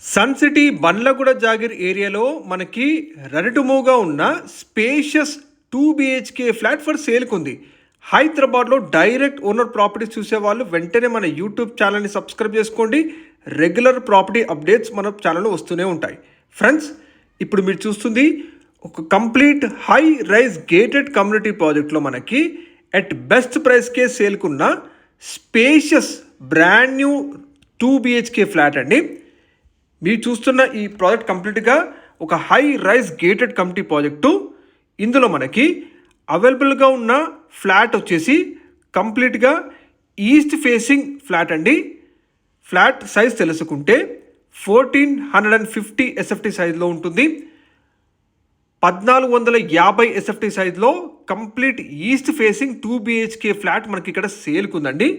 Sun city Bandlaguda Jagir ఏరియాలో మనకి ready to మూవ్గా ఉన్న స్పేషియస్ 2 BHK ఫ్లాట్ ఫర్ సేల్కి ఉంది. హైదరాబాద్లో డైరెక్ట్ ఓనర్ ప్రాపర్టీస్ చూసేవాళ్ళు వెంటనే మన యూట్యూబ్ ఛానల్ని సబ్స్క్రైబ్ చేసుకోండి. రెగ్యులర్ ప్రాపర్టీ అప్డేట్స్ మన ఛానల్లో వస్తూనే ఉంటాయి. ఫ్రెండ్స్, ఇప్పుడు మీరు చూస్తుంది ఒక complete high rise gated community ప్రాజెక్ట్లో మనకి ఎట్ బెస్ట్ ప్రైస్కే సేల్కున్న spacious brand new 2 BHK flat అండి. మీరు చూస్తున్న ఈ ప్రాజెక్ట్ కంప్లీట్గా ఒక high rise gated community project. ఇందులో మనకి అవైలబుల్గా ఉన్న ఫ్లాట్ వచ్చేసి కంప్లీట్గా ఈస్ట్ ఫేసింగ్ ఫ్లాట్ అండి. ఫ్లాట్ సైజ్ తెలుసుకుంటే 1450 SFT సైజ్లో ఉంటుంది. 1450 SFT సైజ్లో complete east facing 2 BHK flat మనకి ఇక్కడ సేల్కి ఉందండి.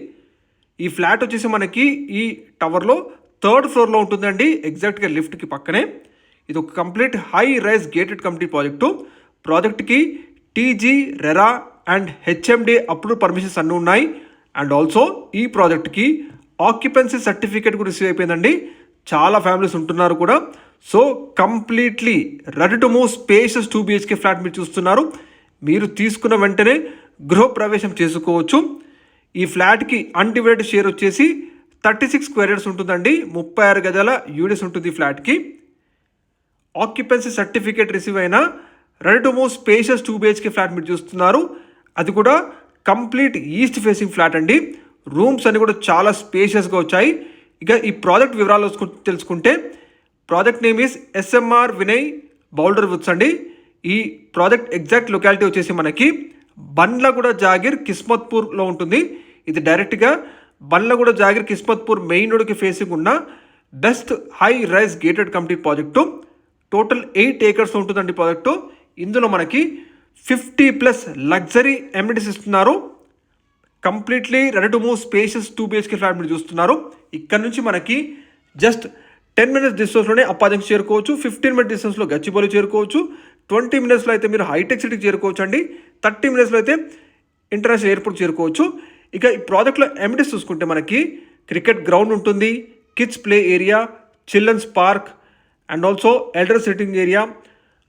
ఈ ఫ్లాట్ వచ్చేసి మనకి ఈ టవర్లో 3rd ఫ్లోర్లో ఉంటుందండి, ఎగ్జాక్ట్గా లిఫ్ట్కి పక్కనే. ఇది ఒక complete high rise gated community project. ప్రాజెక్ట్కి TG, RERA and HMD approve permissions అన్నీ ఉన్నాయి. అండ్ ఆల్సో ఈ ప్రాజెక్ట్కి ఆక్యుపెన్సీ సర్టిఫికేట్ కూడా రిసీవ్ అయిపోయిందండి. చాలా ఫ్యామిలీస్ ఉంటున్నారు కూడా. So completely ready to move spacious 2 BHK flat మీరు చూస్తున్నారు. మీరు తీసుకున్న వెంటనే గృహప్రవేశం చేసుకోవచ్చు. ఈ ఫ్లాట్కి అన్డివైడెడ్ షేర్ వచ్చేసి 36 స్క్వేర్ యార్డ్స్ ఉంటుందండి. 36 గజాల యూడిఎస్ ఉంటుంది ఈ ఫ్లాట్కి. ఆక్యుపెన్సీ సర్టిఫికేట్ రిసీవ్ అయిన ready to move spacious 2 BHK flat మీరు చూస్తున్నారు. అది కూడా కంప్లీట్ ఈస్ట్ ఫేసింగ్ ఫ్లాట్ అండి. రూమ్స్ అన్ని కూడా చాలా స్పేషియస్గా వచ్చాయి. ఇక ఈ ప్రాజెక్ట్ వివరాలు తెలుసుకుంటే project name is SMR Vinay boulder Woods అండి. ఈ ప్రాజెక్ట్ ఎగ్జాక్ట్ లొకాలిటీ వచ్చేసి మనకి బండ్లగూడ జాగిర్ కిస్మత్పూర్లో ఉంటుంది. ఇది డైరెక్ట్గా బండ్లగూడ జాగిర్ కిస్మత్పూర్ మెయిన్ రోడ్కి ఫేసింగ్ ఉన్న best high rise gated community project. Total 8 acres ఉంటుందండి ప్రాజెక్టు. ఇందులో మనకి 50+ లగ్జరీ ఎమ్యూనిటీస్ ఇస్తున్నారు. Completely ready to move spacious 2 BHK flat మీరు చూస్తున్నారు. ఇక్కడ నుంచి మనకి జస్ట్ 10 minutes డిస్టెన్స్లోనే అప్పాజంకి చేరుకోవచ్చు. 15 minutes డిస్టెన్స్లో గచ్చిబౌలి చేరుకోవచ్చు. 20 minutesలో అయితే మీరు హైటెక్ సిటీకి చేరుకోవచ్చు అండి. 30 minutesలో అయితే ఇంటర్నేషనల్ ఎయిర్పోర్ట్ చేరుకోవచ్చు. ఇక ఈ ప్రాజెక్ట్లో ఎమ్యూనిటీస్ చూసుకుంటే మనకి క్రికెట్ గ్రౌండ్ ఉంటుంది, kids play area, children's park and also elder sitting area,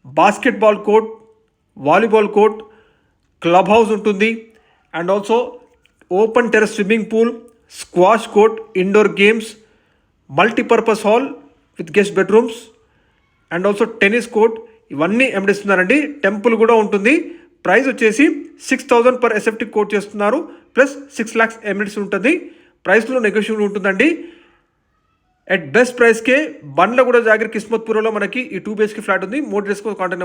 basketball court, volleyball court, club house ఉంటుంది. And also open terrace swimming pool, squash court, indoor games, multipurpose hall with guest bedrooms and also tennis court, ఇవన్నీ ఎమ్యూనిటీస్తున్నారండి. Temple కూడా ఉంటుంది. Price వచ్చేసి 6000 per SFT coat చేస్తున్నారు. Plus 6 lakhs amenities ఉంటుంది. ప్రైస్లో negotiable ఉంటుందండి. ఎట్ బెస్ట్ ప్రైస్కే బండ్లగూడ జాగిర్ కిస్మత్పూర్లో మనకి ఈ 2 BHK ఫ్లాట్ ఉంది. More details contact